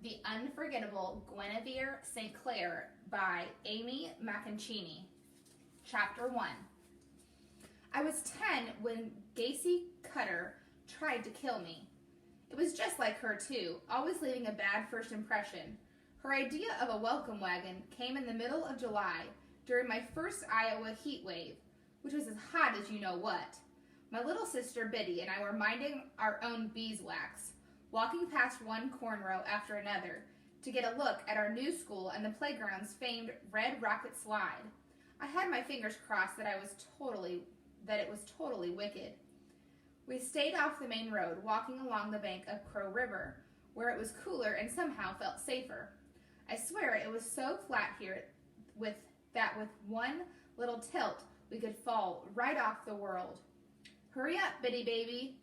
The Unforgettable Guinevere St. Clair by Amy McInchini. Chapter 1. I was 10 when Gacy Cutter tried to kill me. It was just like her, too, always leaving a bad first impression. Her idea of a welcome wagon came in the middle of July, during my first Iowa heat wave, which was as hot as you know what. My little sister Biddy and I were minding our own beeswax, walking past one corn row after another to get a look at our new school and the playground's famed red rocket slide. I had my fingers crossed that it was totally wicked. We stayed off the main road, walking along the bank of Crow River, where it was cooler and somehow felt safer. I swear it was so flat here with one little tilt we could fall right off the world. "Hurry up, Biddy baby,"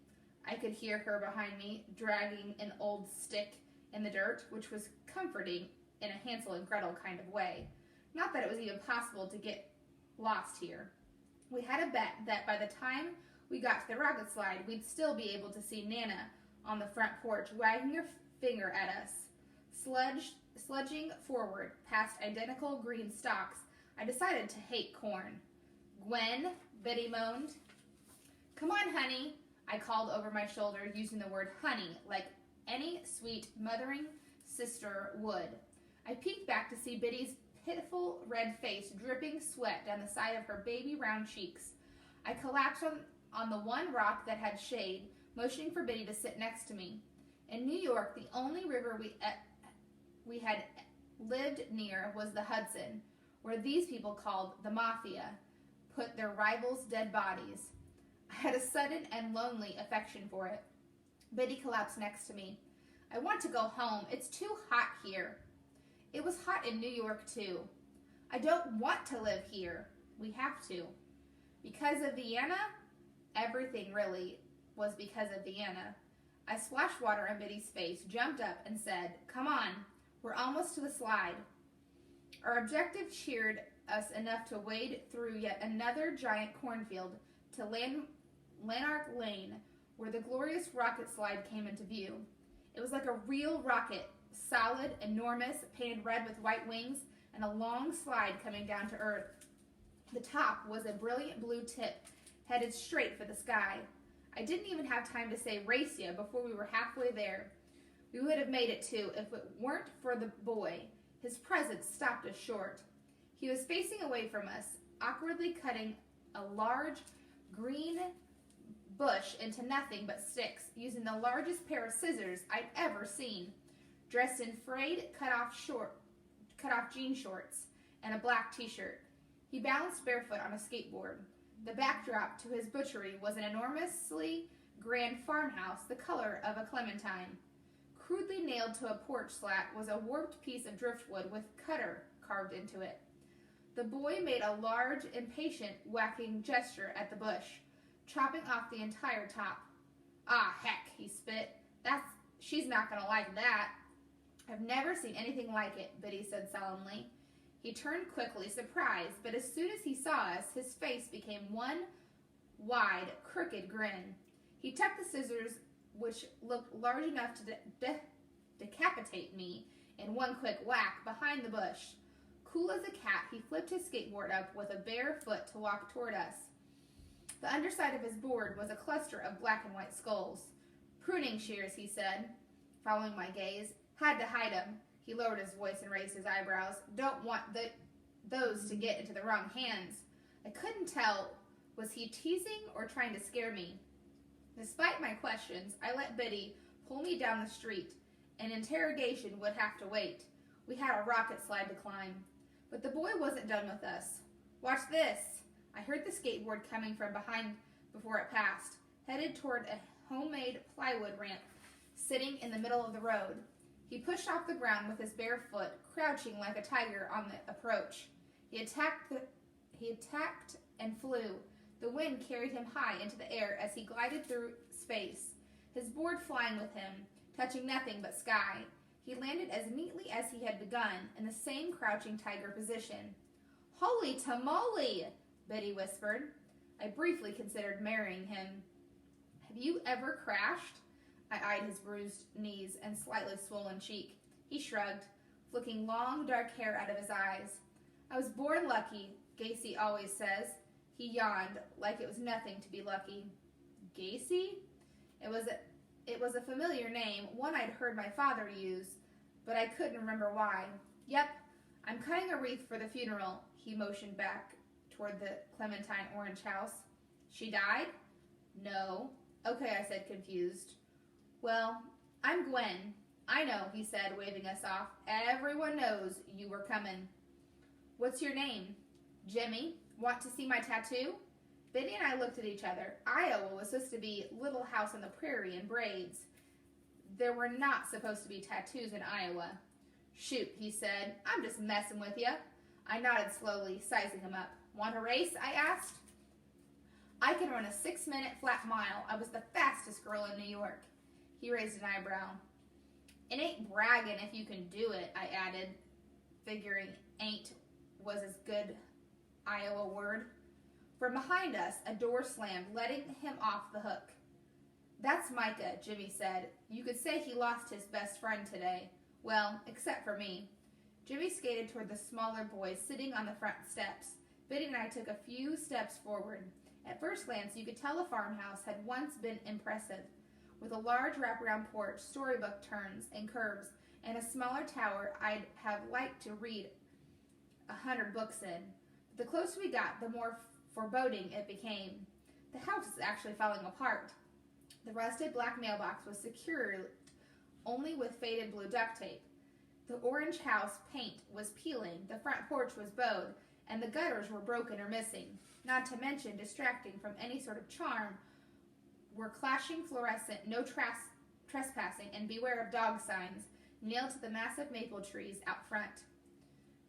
I could hear her behind me, dragging an old stick in the dirt, which was comforting in a Hansel and Gretel kind of way. Not that it was even possible to get lost here. We had a bet that by the time we got to the rocket slide, we'd still be able to see Nana on the front porch, wagging her finger at us. Sludging forward past identical green stalks, I decided to hate corn. "Gwen," Biddy moaned. "Come on, honey," I called over my shoulder, using the word honey like any sweet, mothering sister would. I peeked back to see Biddy's pitiful red face dripping sweat down the side of her baby round cheeks. I collapsed on the one rock that had shade, motioning for Biddy to sit next to me. In New York, the only river we had lived near was the Hudson, where these people called the Mafia put their rivals' dead bodies. I had a sudden and lonely affection for it. Biddy collapsed next to me. "I want to go home. It's too hot here." It was hot in New York, too. "I don't want to live here." "We have to." "Because of Vienna?" Everything, really, was because of Vienna. I splashed water on Biddy's face, jumped up, and said, "Come on, we're almost to the slide." Our objective cheered us enough to wade through yet another giant cornfield to Lanark Lane, where the glorious rocket slide came into view. It was like a real rocket, solid, enormous, painted red with white wings, and a long slide coming down to earth. The top was a brilliant blue tip, headed straight for the sky. I didn't even have time to say "race ya" before we were halfway there. We would have made it, too, if it weren't for the boy. His presence stopped us short. He was facing away from us, awkwardly cutting a large green bush into nothing but sticks, using the largest pair of scissors I'd ever seen. Dressed in frayed, cut-off jean shorts and a black t-shirt, he balanced barefoot on a skateboard. The backdrop to his butchery was an enormously grand farmhouse the color of a clementine. Crudely nailed to a porch slat was a warped piece of driftwood with "Cutter" carved into it. The boy made a large, impatient, whacking gesture at the bush, chopping off the entire top. "Ah, heck," he spit. She's not going to like that." "I've never seen anything like it," Biddy said solemnly. He turned quickly, surprised, but as soon as he saw us, his face became one wide, crooked grin. He tucked the scissors, which looked large enough to decapitate me, in one quick whack behind the bush. Cool as a cat, he flipped his skateboard up with a bare foot to walk toward us. The underside of his board was a cluster of black and white skulls. "Pruning shears," he said, following my gaze. "Had to hide 'em." He lowered his voice and raised his eyebrows. "Don't want those to get into the wrong hands." I couldn't tell, was he teasing or trying to scare me? Despite my questions, I let Biddy pull me down the street. An interrogation would have to wait. We had a rocket slide to climb. But the boy wasn't done with us. "Watch this." I heard the skateboard coming from behind before it passed, headed toward a homemade plywood ramp sitting in the middle of the road. He pushed off the ground with his bare foot, crouching like a tiger on the approach. He attacked and flew. The wind carried him high into the air as he glided through space, his board flying with him, touching nothing but sky. He landed as neatly as he had begun, in the same crouching tiger position. "Holy tamale!" Biddy whispered. I briefly considered marrying him. "Have you ever crashed?" I eyed his bruised knees and slightly swollen cheek. He shrugged, flicking long, dark hair out of his eyes. I was born lucky, Gacy always says. He yawned, like it was nothing to be lucky. Gacy? It was a familiar name, one I'd heard my father use, but I couldn't remember why. Yep, I'm cutting a wreath for the funeral, he motioned back toward the Clementine orange house. She died? No. Okay, I said, confused. Well, I'm Gwen. I know, he said, waving us off. Everyone knows you were coming. What's your name? Jimmy. Want to see my tattoo? Biddy and I looked at each other. Iowa was supposed to be Little House on the Prairie in braids. There were not supposed to be tattoos in Iowa. Shoot, he said. I'm just messing with you. I nodded slowly, sizing him up. Want a race? I asked. I can run a 6-minute flat mile. I was the fastest girl in New York. He raised an eyebrow. It ain't bragging if you can do it, I added, figuring ain't was as good Iowa word. From behind us, a door slammed, letting him off the hook. That's Micah, Jimmy said. You could say he lost his best friend today. Well, except for me. Jimmy skated toward the smaller boy sitting on the front steps. Biddy and I took a few steps forward. At first glance, you could tell the farmhouse had once been impressive, with a large wraparound porch, storybook turns and curves, and a smaller tower I'd have liked to read 100 books in. But the closer we got, the more foreboding it became. The house was actually falling apart. The rusted black mailbox was secured only with faded blue duct tape. The orange house paint was peeling, the front porch was bowed, and the gutters were broken or missing. Not to mention, distracting from any sort of charm, were clashing fluorescent no trespassing and beware of dog signs nailed to the massive maple trees out front.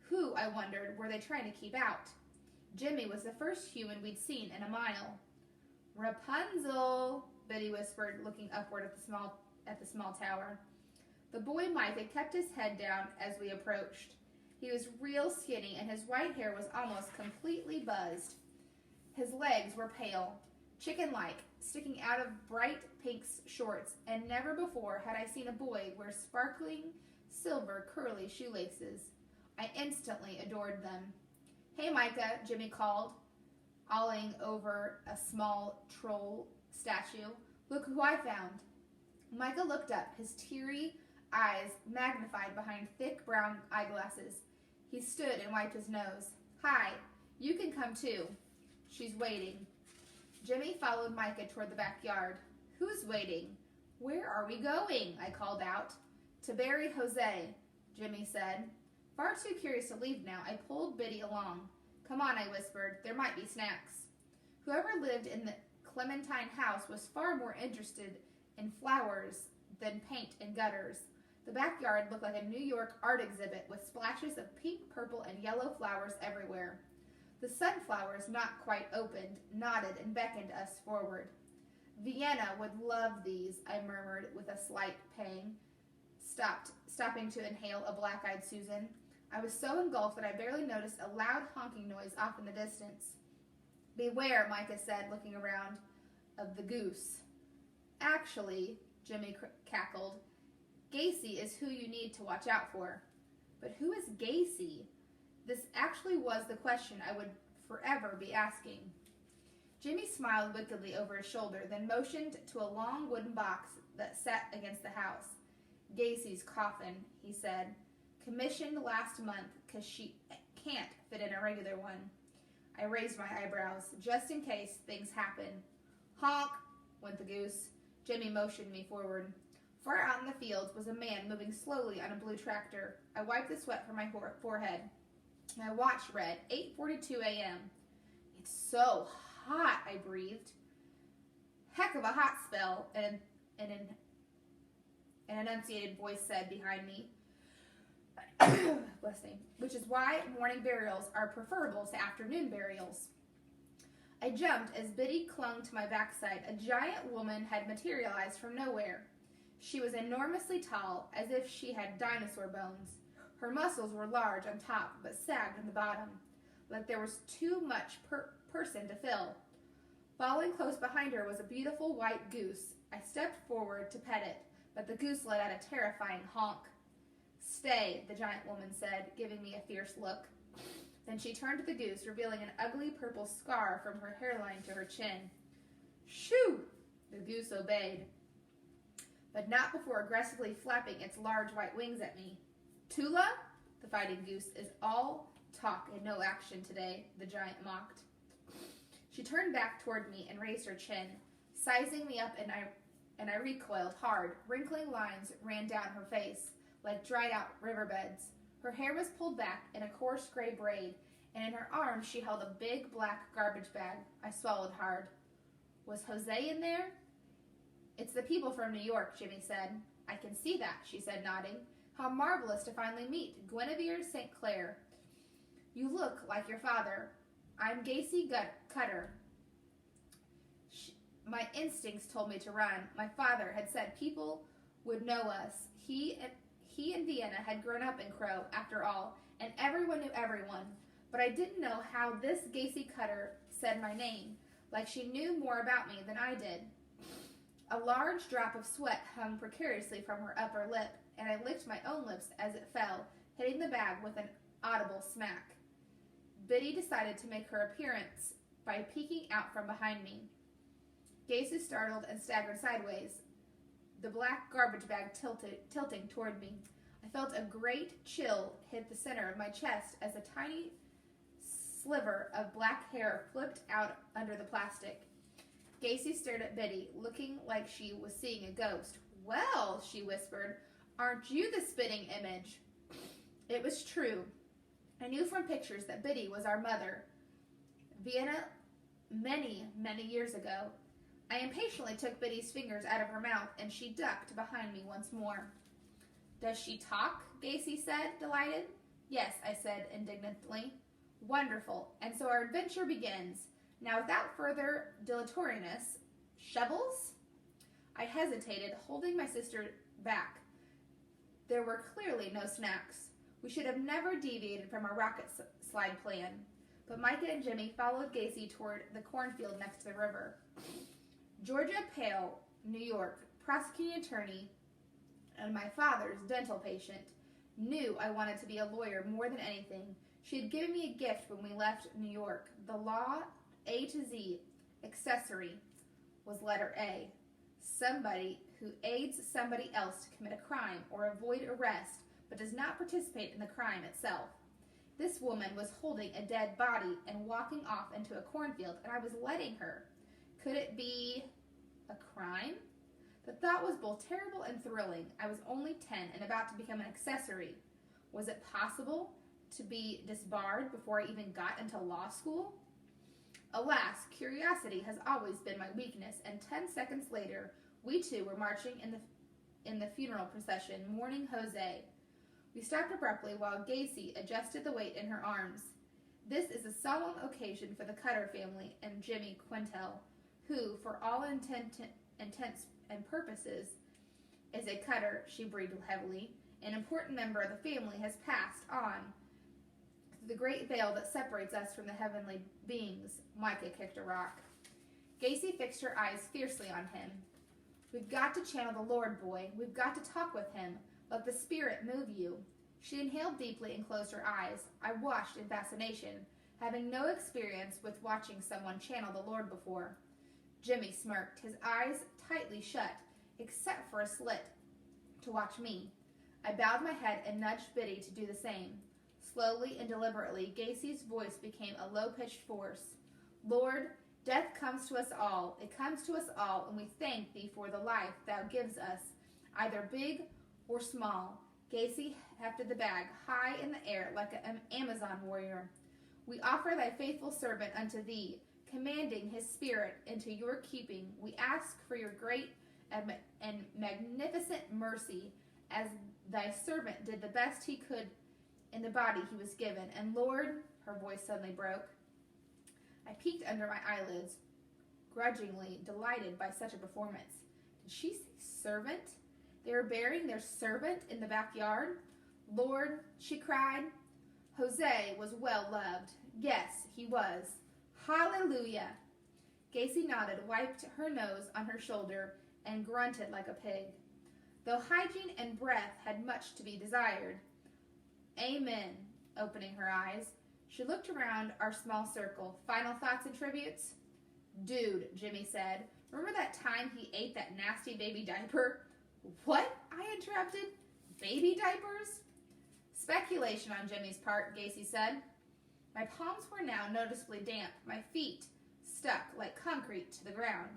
Who, I wondered, were they trying to keep out? Jimmy was the first human we'd seen in a mile. Rapunzel, Biddy whispered, looking upward at the small tower. The boy Micah kept his head down as we approached. He was real skinny, and his white hair was almost completely buzzed. His legs were pale, chicken-like, sticking out of bright pink shorts, and never before had I seen a boy wear sparkling, silver, curly shoelaces. I instantly adored them. Hey, Micah, Jimmy called, awing over a small troll statue. Look who I found. Micah looked up, his teary eyes magnified behind thick brown eyeglasses. He stood and wiped his nose. Hi, you can come too. She's waiting. Jimmy followed Micah toward the backyard. Who's waiting? Where are we going? I called out. To bury Jose, Jimmy said. Far too curious to leave now, I pulled Biddy along. Come on, I whispered. There might be snacks. Whoever lived in the Clementine house was far more interested in flowers than paint and gutters. The backyard looked like a New York art exhibit with splashes of pink, purple, and yellow flowers everywhere. The sunflowers, not quite opened, nodded and beckoned us forward. Vienna would love these, I murmured with a slight pang, stopping to inhale a black-eyed Susan. I was so engulfed that I barely noticed a loud honking noise off in the distance. Beware, Micah said, looking around, of the goose. Actually, Jimmy cackled, Gacy is who you need to watch out for. But who is Gacy? This actually was the question I would forever be asking. Jimmy smiled wickedly over his shoulder, then motioned to a long wooden box that sat against the house. Gacy's coffin, he said. Commissioned last month because she can't fit in a regular one. I raised my eyebrows, just in case things happen. Honk, went the goose. Jimmy motioned me forward. Far out in the fields was a man moving slowly on a blue tractor. I wiped the sweat from my forehead. My watch read 8:42 a.m. It's so hot, I breathed. Heck of a hot spell, an enunciated voice said behind me. Bless me. Which is why morning burials are preferable to afternoon burials. I jumped as Biddy clung to my backside. A giant woman had materialized from nowhere. She was enormously tall, as if she had dinosaur bones. Her muscles were large on top, but sagged on the bottom, like there was too much person to fill. Following close behind her was a beautiful white goose. I stepped forward to pet it, but the goose let out a terrifying honk. "Stay," the giant woman said, giving me a fierce look. Then she turned to the goose, revealing an ugly purple scar from her hairline to her chin. "Shoo!" The goose obeyed, but not before aggressively flapping its large white wings at me. "Tula?" The fighting goose is all talk and no action today, the giant mocked. She turned back toward me and raised her chin, sizing me up, and I recoiled hard. Wrinkling lines ran down her face like dried-out riverbeds. Her hair was pulled back in a coarse gray braid, and in her arms she held a big black garbage bag. I swallowed hard. Was Jose in there? "It's the people from New York," Jimmy said. "I can see that," she said, nodding. "How marvelous to finally meet. Guinevere St. Clair. You look like your father. I'm Gacy Cutter." My instincts told me to run. My father had said people would know us. He and Vienna had grown up in Crow, after all, and everyone knew everyone. But I didn't know how this Gacy Cutter said my name, like she knew more about me than I did. A large drop of sweat hung precariously from her upper lip, and I licked my own lips as it fell, hitting the bag with an audible smack. Biddy decided to make her appearance by peeking out from behind me. Gacy startled and staggered sideways, the black garbage bag tilting toward me. I felt a great chill hit the center of my chest as a tiny sliver of black hair flipped out under the plastic. Gacy stared at Biddy, looking like she was seeing a ghost. "Well," she whispered, "aren't you the spitting image?" It was true. I knew from pictures that Biddy was our mother, Vienna, many, many years ago. I impatiently took Biddy's fingers out of her mouth, and she ducked behind me once more. "Does she talk?" Gacy said, delighted. "Yes," I said indignantly. "Wonderful. And so our adventure begins. Now, without further dilatoriness, shovels?" I hesitated, holding my sister back. There were clearly no snacks. We should have never deviated from our rocket slide plan. But Micah and Jimmy followed Gacy toward the cornfield next to the river. Georgia Pale, New York, prosecuting attorney, and my father's dental patient, knew I wanted to be a lawyer more than anything. She had given me a gift when we left New York. The law A to Z accessory was letter A. Somebody who aids somebody else to commit a crime or avoid arrest, but does not participate in the crime itself. This woman was holding a dead body and walking off into a cornfield, and I was letting her. Could it be a crime? The thought was both terrible and thrilling. I was only 10 and about to become an accessory. Was it possible to be disbarred before I even got into law school? Alas, curiosity has always been my weakness, and 10 seconds later, we two were marching in the funeral procession, mourning Jose. We stopped abruptly while Gacy adjusted the weight in her arms. This is a solemn occasion for the Cutter family and Jimmy Quintel, who, for all intents and purposes, is a Cutter, she breathed heavily. An important member of the family has passed on through the great veil that separates us from the heavenly beings. Micah kicked a rock. Gacy fixed her eyes fiercely on him. "We've got to channel the Lord, boy. We've got to talk with him. Let the Spirit move you." She inhaled deeply and closed her eyes. I watched in fascination, having no experience with watching someone channel the Lord before. Jimmy smirked, his eyes tightly shut, except for a slit, to watch me. I bowed my head and nudged Biddy to do the same. Slowly and deliberately, Gacy's voice became a low-pitched force. "Lord, death comes to us all. It comes to us all, and we thank thee for the life thou gives us, either big or small." Gacy hefted the bag high in the air like an Amazon warrior. "We offer thy faithful servant unto thee, commanding his spirit into your keeping. We ask for your great and magnificent mercy, as thy servant did the best he could in the body he was given. And Lord," her voice suddenly broke. I peeked under my eyelids, grudgingly delighted by such a performance. Did she say servant? They were burying their servant in the backyard? "Lord," she cried. Jose was well loved. Yes, he was. Hallelujah. Gacy nodded, wiped her nose on her shoulder, and grunted like a pig. though hygiene and breath had much to be desired. Amen, opening her eyes. She looked around our small circle. Final thoughts and tributes? Dude, Jimmy said. Remember that time he ate that nasty baby diaper? What? I interrupted. Baby diapers? Speculation on Jimmy's part, Gacy said. My palms were now noticeably damp, my feet stuck like concrete to the ground.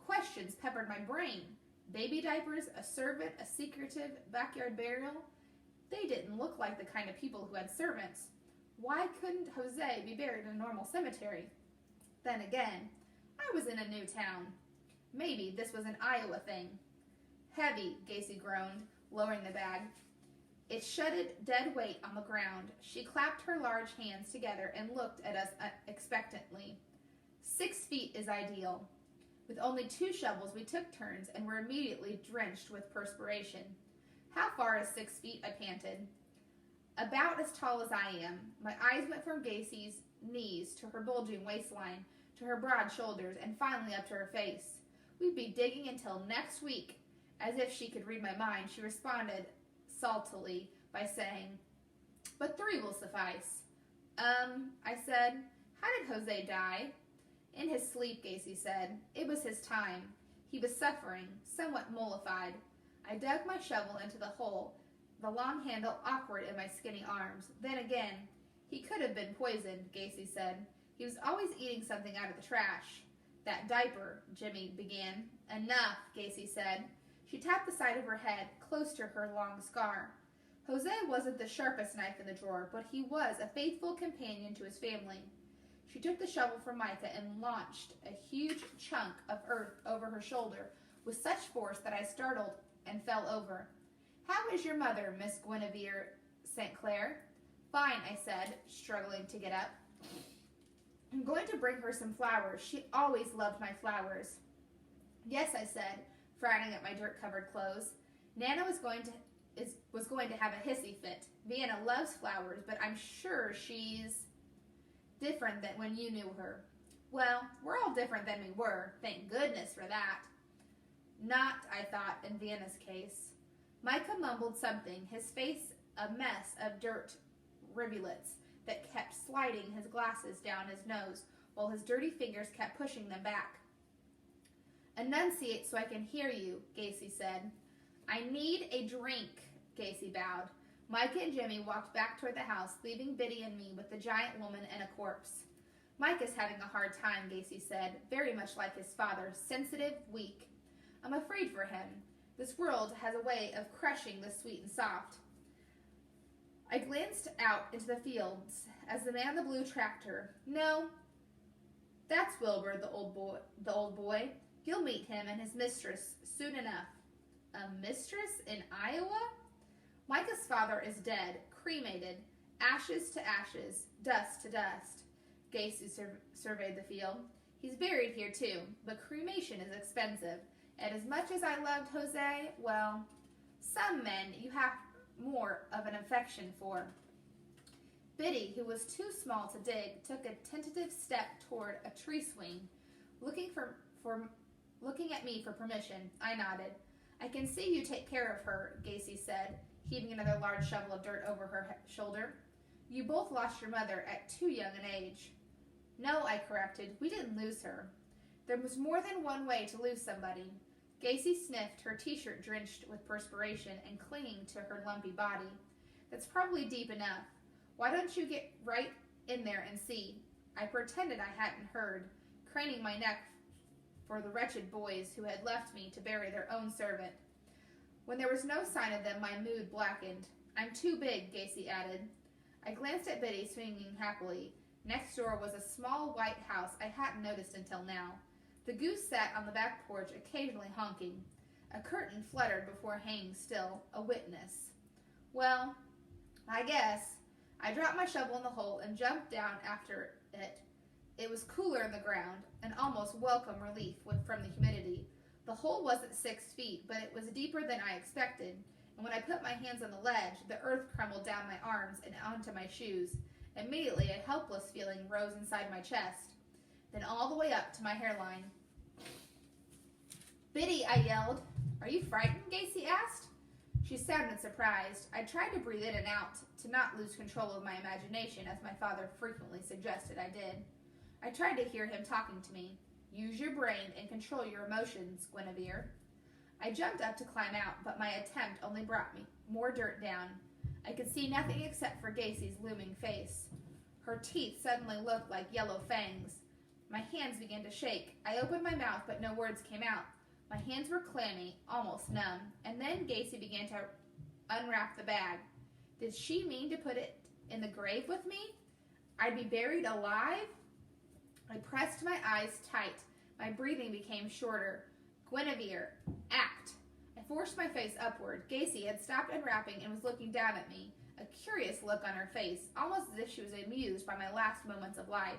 Questions peppered my brain. Baby diapers, a servant, a secretive backyard burial? They didn't look like the kind of people who had servants. Why couldn't Jose be buried in a normal cemetery? Then again, I was in a new town. Maybe this was an Iowa thing. Heavy, Gacy groaned, lowering the bag. It shuddered dead weight on the ground. She clapped her large hands together and looked at us expectantly. 6 feet is ideal. With only 2 shovels, we took turns and were immediately drenched with perspiration. How far is 6 feet? I panted. About as tall as I am. My eyes went from Gacy's knees to her bulging waistline, to her broad shoulders, and finally up to her face. We'd be digging until next week. As if she could read my mind, she responded saltily by saying, but 3 will suffice. I said, how did Jose die? In his sleep, Gacy said. It was his time. He was suffering, somewhat mollified. I dug my shovel into the hole, the long handle awkward in my skinny arms. Then again, he could have been poisoned, Gacy said. He was always eating something out of the trash. That diaper, Jimmy began. Enough, Gacy said. She tapped the side of her head, close to her long scar. Jose wasn't the sharpest knife in the drawer, but he was a faithful companion to his family. She took the shovel from Micah and launched a huge chunk of earth over her shoulder with such force that I startled and fell over. How is your mother, Miss Guinevere St. Clair? Fine, I said, struggling to get up. I'm going to bring her some flowers. She always loved my flowers. Yes, I said, frowning at my dirt-covered clothes. Nana was going to have a hissy fit. Vienna loves flowers, but I'm sure she's different than when you knew her. Well, we're all different than we were. Thank goodness for that. Not, I thought, in Vienna's case. Micah mumbled something, his face a mess of dirt rivulets that kept sliding his glasses down his nose, while his dirty fingers kept pushing them back. Enunciate so I can hear you, Gacy said. I need a drink, Gacy bowed. Micah and Jimmy walked back toward the house, leaving Biddy and me with the giant woman and a corpse. Micah's having a hard time, Gacy said, very much like his father, sensitive, weak. I'm afraid for him. This world has a way of crushing the sweet and soft. I glanced out into the fields as the man in the blue tractor. No, that's Wilbur, the old boy. You'll meet him and his mistress soon enough. A mistress in Iowa? Micah's father is dead, cremated, ashes to ashes, dust to dust. Gacy surveyed the field. He's buried here too, but cremation is expensive. And as much as I loved Jose, well, some men you have more of an affection for. Biddy, who was too small to dig, took a tentative step toward a tree swing, looking at me for permission. I nodded. I can see you take care of her, Gacy said, heaving another large shovel of dirt over her shoulder. You both lost your mother at too young an age. No, I corrected. We didn't lose her. There was more than one way to lose somebody. Gacy sniffed, her t-shirt drenched with perspiration and clinging to her lumpy body. That's probably deep enough. Why don't you get right in there and see? I pretended I hadn't heard, craning my neck for the wretched boys who had left me to bury their own servant. When there was no sign of them, my mood blackened. I'm too big, Gacy added. I glanced at Biddy, swinging happily. Next door was a small white house I hadn't noticed until now. The goose sat on the back porch, occasionally honking. A curtain fluttered before hanging still, a witness. Well, I guess. I dropped my shovel in the hole and jumped down after it. It was cooler in the ground, an almost welcome relief from the humidity. The hole wasn't 6 feet, but it was deeper than I expected, and when I put my hands on the ledge, the earth crumbled down my arms and onto my shoes. Immediately, a helpless feeling rose inside my chest, then all the way up to my hairline. Biddy, I yelled. Are you frightened? Gacy asked. She sounded surprised. I tried to breathe in and out, to not lose control of my imagination, as my father frequently suggested I did. I tried to hear him talking to me. Use your brain and control your emotions, Guinevere. I jumped up to climb out, but my attempt only brought me more dirt down. I could see nothing except for Gacy's looming face. Her teeth suddenly looked like yellow fangs. My hands began to shake. I opened my mouth, but no words came out. My hands were clammy, almost numb, and then Gacy began to unwrap the bag. Did she mean to put it in the grave with me? I'd be buried alive? I pressed my eyes tight. My breathing became shorter. Guinevere, act. I forced my face upward. Gacy had stopped unwrapping and was looking down at me, a curious look on her face, almost as if she was amused by my last moments of life.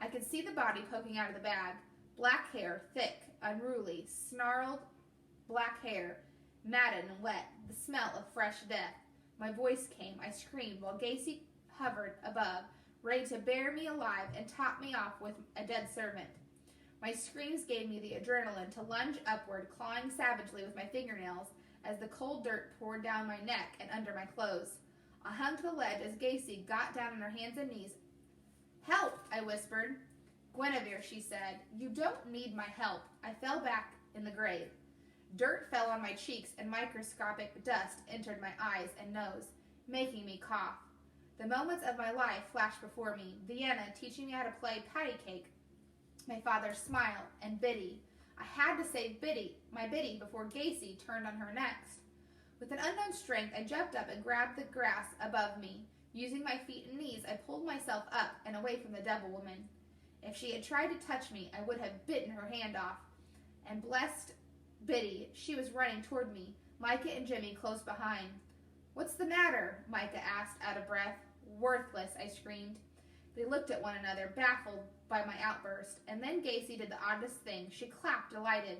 I could see the body poking out of the bag. Black hair, thick, unruly, snarled black hair, matted and wet, the smell of fresh death. My voice came. I screamed while Gacy hovered above, ready to bury me alive and top me off with a dead servant. My screams gave me the adrenaline to lunge upward, clawing savagely with my fingernails as the cold dirt poured down my neck and under my clothes. I hung to the ledge as Gacy got down on her hands and knees. Help, I whispered. Guinevere, she said, you don't need my help. I fell back in the grave. Dirt fell on my cheeks and microscopic dust entered my eyes and nose, making me cough. The moments of my life flashed before me. Vienna teaching me how to play patty cake. My father's smile and Biddy. I had to save my Biddy before Gacy turned on her next. With an unknown strength, I jumped up and grabbed the grass above me. Using my feet and knees, I pulled myself up and away from the devil woman. If she had tried to touch me, I would have bitten her hand off. And blessed Biddy, she was running toward me, Micah and Jimmy close behind. What's the matter? Micah asked, out of breath. Worthless, I screamed. They looked at one another, baffled by my outburst, and then Gacy did the oddest thing. She clapped, delighted.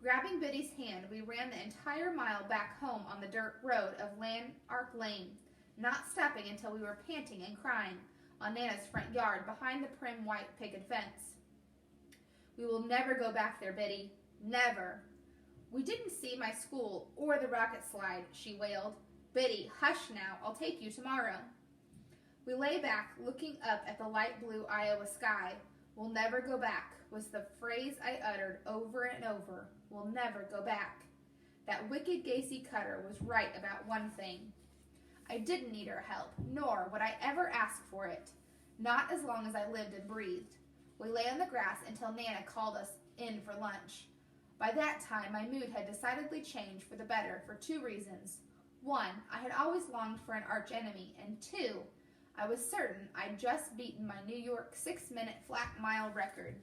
Grabbing Biddy's hand, we ran the entire mile back home on the dirt road of Lanark Lane, not stopping until we were panting and crying on Nana's front yard behind the prim white picket fence. We will never go back there, Biddy. Never. We didn't see my school or the rocket slide, she wailed. Biddy, hush now. I'll take you tomorrow. We lay back, looking up at the light blue Iowa sky. We'll never go back, was the phrase I uttered over and over. We'll never go back. That wicked Gacy Cutter was right about one thing. I didn't need her help, nor would I ever ask for it. Not as long as I lived and breathed. We lay on the grass until Nana called us in for lunch. By that time, my mood had decidedly changed for the better for two reasons. One, I had always longed for an archenemy, and two, I was certain I'd just beaten my New York 6-minute flat mile record.